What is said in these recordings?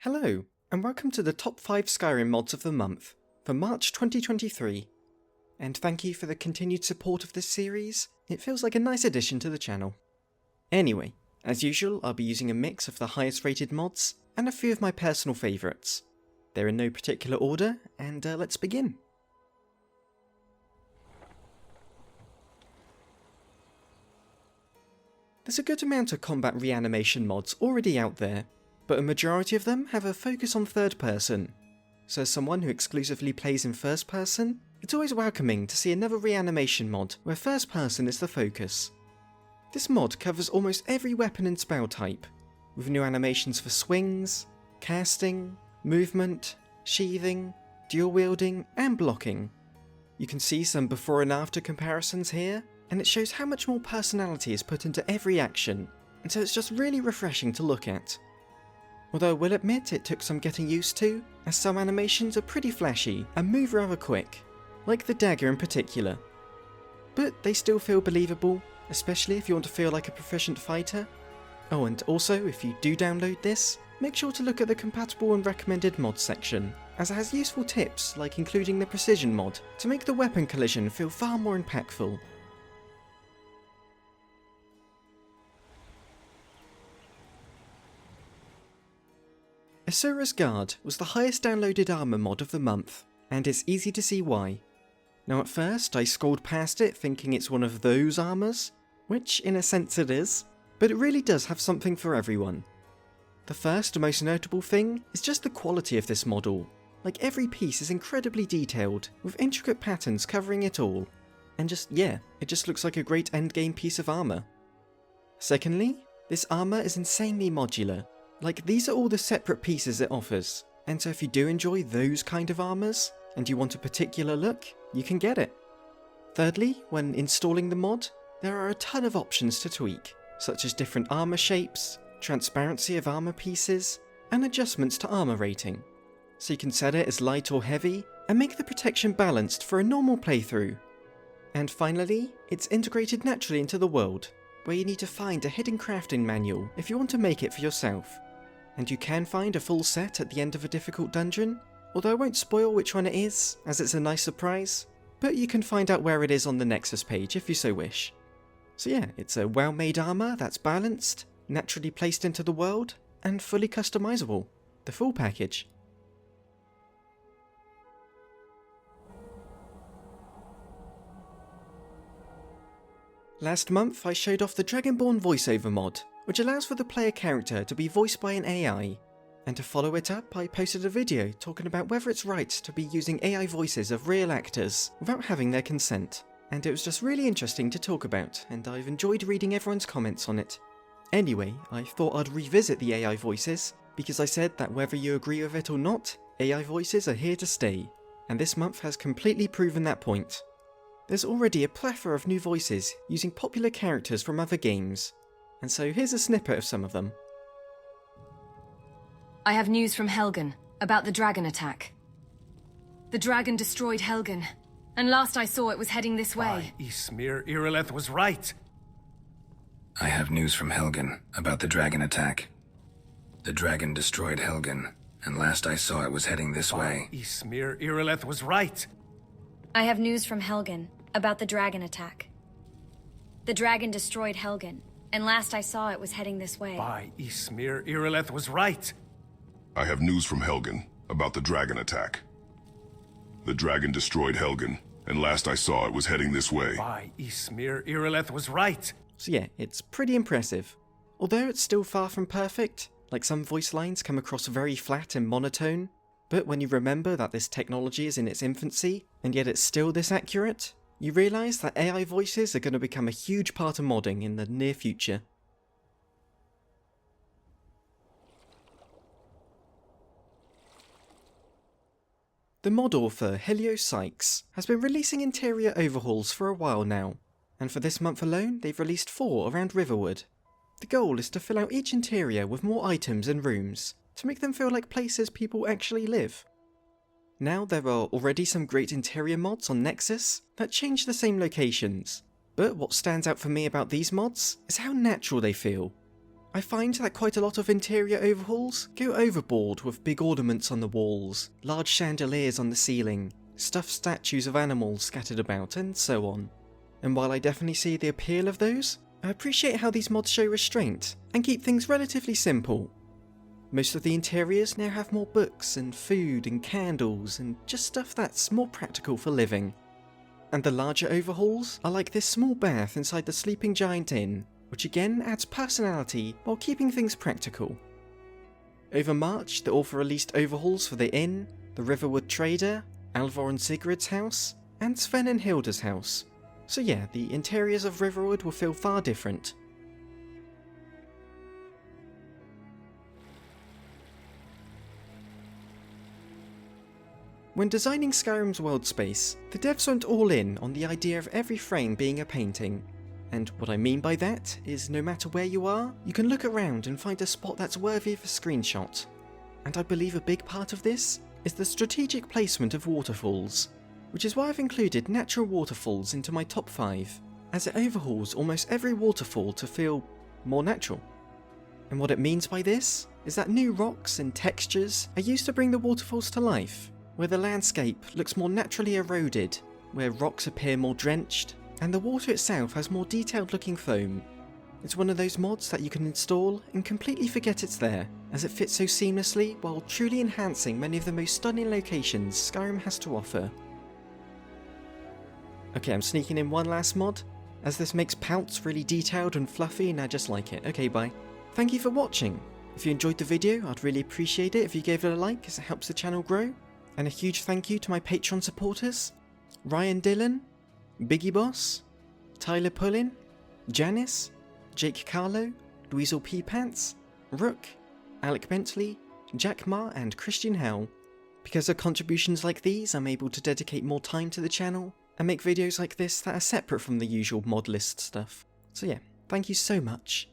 Hello, and welcome to the top 5 Skyrim mods of the month for March 2023. And thank you for the continued support of this series. It feels like a nice addition to the channel. Anyway, as usual, I'll be using a mix of the highest rated mods and a few of my personal favourites. They're in no particular order, and let's begin. There's a good amount of combat reanimation mods already out there, but a majority of them have a focus on third person. So as someone who exclusively plays in first person, it's always welcoming to see another reanimation mod where first person is the focus. This mod covers almost every weapon and spell type, with new animations for swings, casting, movement, sheathing, dual wielding and blocking. You can see some before and after comparisons here, and it shows how much more personality is put into every action, and so it's just really refreshing to look at. Although I will admit it took some getting used to, as some animations are pretty flashy and move rather quick, like the dagger in particular. But they still feel believable, especially if you want to feel like a proficient fighter. Oh, and also, if you do download this, make sure to look at the compatible and recommended mods section, as it has useful tips like including the precision mod to make the weapon collision feel far more impactful. Asura's Guard was the highest downloaded armor mod of the month, and it's easy to see why. Now at first I scrolled past it thinking it's one of those armors, which in a sense it is, but it really does have something for everyone. The first and most notable thing is just the quality of this model. Like every piece is incredibly detailed, with intricate patterns covering it all, and it just looks like a great endgame piece of armor. Secondly, this armor is insanely modular. Like, these are all the separate pieces it offers, and so if you do enjoy those kind of armors, and you want a particular look, you can get it. Thirdly, when installing the mod, there are a ton of options to tweak, such as different armor shapes, transparency of armor pieces, and adjustments to armor rating. So you can set it as light or heavy, and make the protection balanced for a normal playthrough. And finally, it's integrated naturally into the world, where you need to find a hidden crafting manual if you want to make it for yourself. And you can find a full set at the end of a difficult dungeon, although I won't spoil which one it is, as it's a nice surprise, but you can find out where it is on the Nexus page if you so wish. So yeah, it's a well-made armor that's balanced, naturally placed into the world, and fully customizable. The full package. Last month I showed off the Dragonborn voiceover mod, which allows for the player character to be voiced by an AI, and to follow it up I posted a video talking about whether it's right to be using AI voices of real actors without having their consent, and it was just really interesting to talk about, and I've enjoyed reading everyone's comments on it. Anyway, I thought I'd revisit the AI voices, because I said that whether you agree with it or not, AI voices are here to stay, and this month has completely proven that point. There's already a plethora of new voices using popular characters from other games, and so here's a snippet of some of them. I have news from Helgen about the dragon attack. The dragon destroyed Helgen, and last I saw it was heading this way. Ysmir Irileth was right. I have news from Helgen about the dragon attack. The dragon destroyed Helgen, and last I saw it was heading this way. Ysmir Irileth was right. I have news from Helgen about the dragon attack. The dragon destroyed Helgen, and last I saw it was heading this way. Ysmir Irileth was right. I have news from Helgen about the dragon attack. The dragon destroyed Helgen, and last I saw it was heading this way. Ysmir Irileth was right. So yeah, it's pretty impressive. Although it's still far from perfect, like some voice lines come across very flat and monotone, but when you remember that this technology is in its infancy, and yet it's still this accurate, you realise that AI voices are going to become a huge part of modding in the near future. The mod author, Helio Sykes, has been releasing interior overhauls for a while now, and for this month alone they've released 4 around Riverwood. The goal is to fill out each interior with more items and rooms, to make them feel like places people actually live. Now there are already some great interior mods on Nexus that change the same locations, but what stands out for me about these mods is how natural they feel. I find that quite a lot of interior overhauls go overboard with big ornaments on the walls, large chandeliers on the ceiling, stuffed statues of animals scattered about, and so on. And while I definitely see the appeal of those, I appreciate how these mods show restraint and keep things relatively simple. Most of the interiors now have more books and food and candles and just stuff that's more practical for living. And the larger overhauls are like this small bath inside the Sleeping Giant Inn, which again adds personality while keeping things practical. Over March, the author released overhauls for the inn, the Riverwood Trader, Alvor and Sigrid's house, and Sven and Hilda's house. So yeah, the interiors of Riverwood will feel far different. When designing Skyrim's world space, the devs went all in on the idea of every frame being a painting. And what I mean by that is no matter where you are, you can look around and find a spot that's worthy of a screenshot. And I believe a big part of this is the strategic placement of waterfalls, which is why I've included natural waterfalls into my top 5, as it overhauls almost every waterfall to feel more natural. And what it means by this is that new rocks and textures are used to bring the waterfalls to life, where the landscape looks more naturally eroded, where rocks appear more drenched, and the water itself has more detailed looking foam. It's one of those mods that you can install and completely forget it's there, as it fits so seamlessly while truly enhancing many of the most stunning locations Skyrim has to offer. Okay, I'm sneaking in one last mod, as this makes Pelts really detailed and fluffy and I just like it. Okay, bye. Thank you for watching. If you enjoyed the video, I'd really appreciate it if you gave it a like, as it helps the channel grow. And a huge thank you to my Patreon supporters, Ryan Dillon, Biggie Boss, Tyler Pullin, Janice, Jake Carlo, Dweezil P. Pants, Rook, Alec Bentley, Jack Ma and Christian Hell. Because of contributions like these, I'm able to dedicate more time to the channel and make videos like this that are separate from the usual Modlist stuff. So yeah, thank you so much.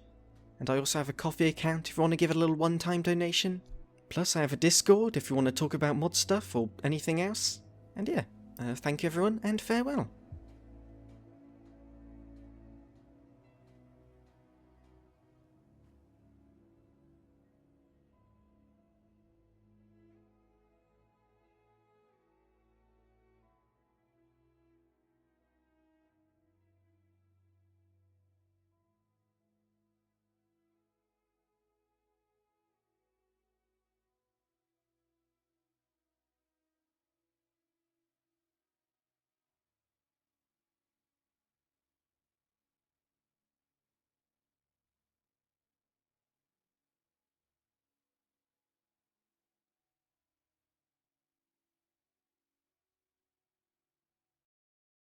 And I also have a Ko-fi account if you want to give a little one-time donation. Plus I have a Discord if you want to talk about mod stuff or anything else. And yeah, thank you everyone and farewell.